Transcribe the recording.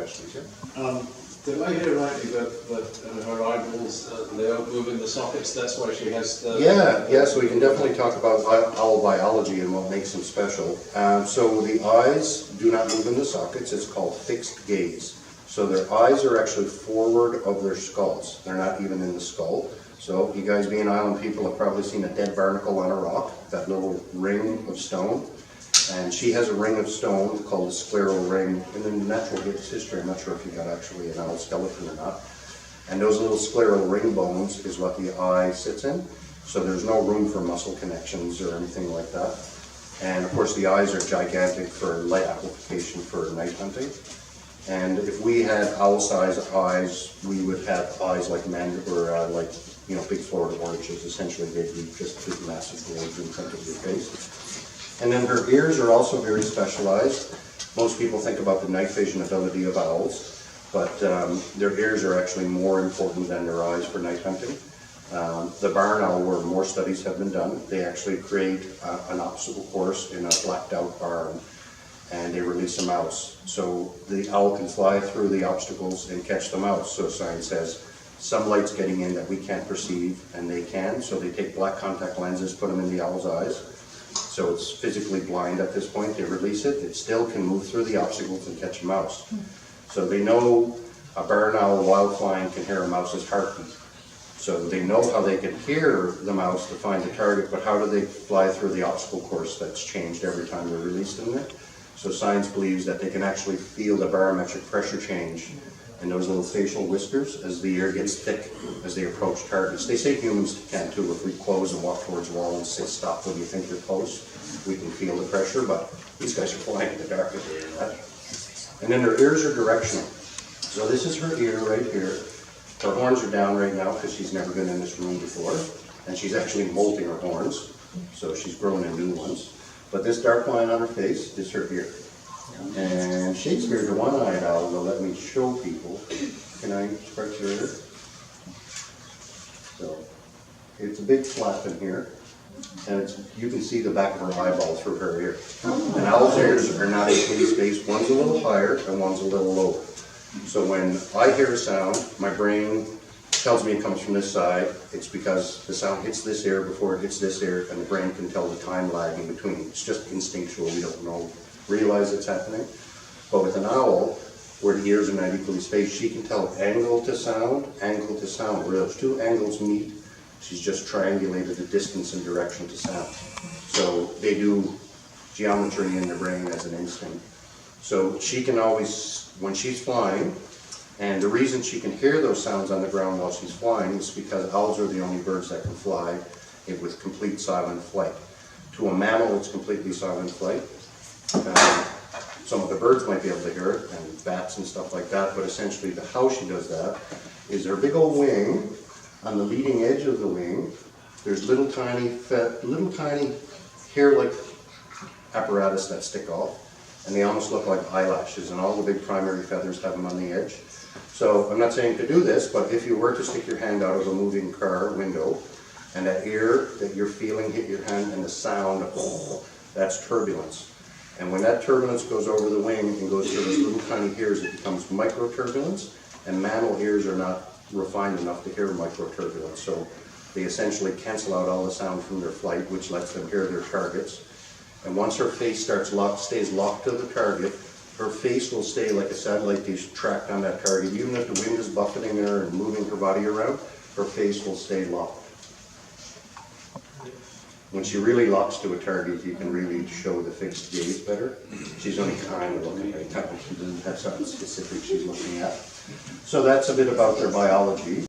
questions, yeah? Did I hear rightly that her eyeballs, they don't move in the sockets, that's why she has the... Yeah, so we can definitely talk about owl biology and what makes them special. So the eyes do not move in the sockets, it's called fixed gaze. So their eyes are actually forward of their skulls, they're not even in the skull. So you guys being island people have probably seen a dead barnacle on a rock, that little ring of stone. And she has a ring of stone called a scleral ring. And in the natural history, I'm not sure if you got actually an owl skeleton or not. And those little scleral ring bones is what the eye sits in. So there's no room for muscle connections or anything like that. And of course the eyes are gigantic for light application for night hunting. And if we had owl-sized eyes, we would have eyes like big Florida oranges. Essentially, they'd be just big, massive globes in front of your face. And then her ears are also very specialized. Most people think about the night vision ability of owls, but their ears are actually more important than their eyes for night hunting. The barn owl, where more studies have been done, they actually create an obstacle course in a blacked out barn, and they release a mouse. So the owl can fly through the obstacles and catch the mouse. So science says some light's getting in that we can't perceive, and they can. So they take black contact lenses, put them in the owl's eyes. So it's physically blind at this point. They release it. It still can move through the obstacles and catch a mouse. So they know a barn owl while flying can hear a mouse's heartbeat. So they know how they can hear the mouse to find the target, but how do they fly through the obstacle course that's changed every time they're released in there? So science believes that they can actually feel the barometric pressure change in those little facial whiskers as the air gets thick as they approach targets. They say humans can too. If we close and walk towards a wall and say stop when you think you're close, we can feel the pressure, but these guys are flying in the dark if they hear that. And then their ears are directional. So this is her ear right here. Her horns are down right now because she's never been in this room before, and she's actually molting her horns, so she's growing in new ones. But this dark line on her face is her ear. And Shakespeare, the one-eyed owl, will let me show people. Can I stretch your ear? So, it's a big flap in here, and you can see the back of her eyeball through her ear. And owl's ears are not equally spaced. One's a little higher and one's a little lower. So when I hear a sound, my brain tells me it comes from this side. It's because the sound hits this ear before it hits this ear, and the brain can tell the time lag in between. It's just instinctual. We don't realize it's happening. But with an owl, where the ears are not equally spaced, she can tell angle to sound. Where those two angles meet, she's just triangulated the distance and direction to sound. So they do geometry in the brain as an instinct. So she can always, when she's flying, and the reason she can hear those sounds on the ground while she's flying is because owls are the only birds that can fly with complete silent flight. To a mammal, it's completely silent flight. Some of the birds might be able to hear it, and bats and stuff like that, but essentially how she does that is her big old wing, on the leading edge of the wing, there's little tiny hair-like apparatus that stick off, and they almost look like eyelashes, and all the big primary feathers have them on the edge. So I'm not saying to do this, but if you were to stick your hand out of a moving car window, and that ear that you're feeling hit your hand, and the sound, that's turbulence. And when that turbulence goes over the wing and goes through those little tiny ears, it becomes microturbulence, and mammal ears are not refined enough to hear microturbulence. So they essentially cancel out all the sound from their flight, which lets them hear their targets. And once her face stays locked to the target, her face will stay like a satellite dish tracked on that target. Even if the wind is buffeting her and moving her body around, her face will stay locked. When she really locks to a target, you can really show the fixed gaze better. She's only kind of looking right now. She doesn't have something specific she's looking at. So that's a bit about their biology.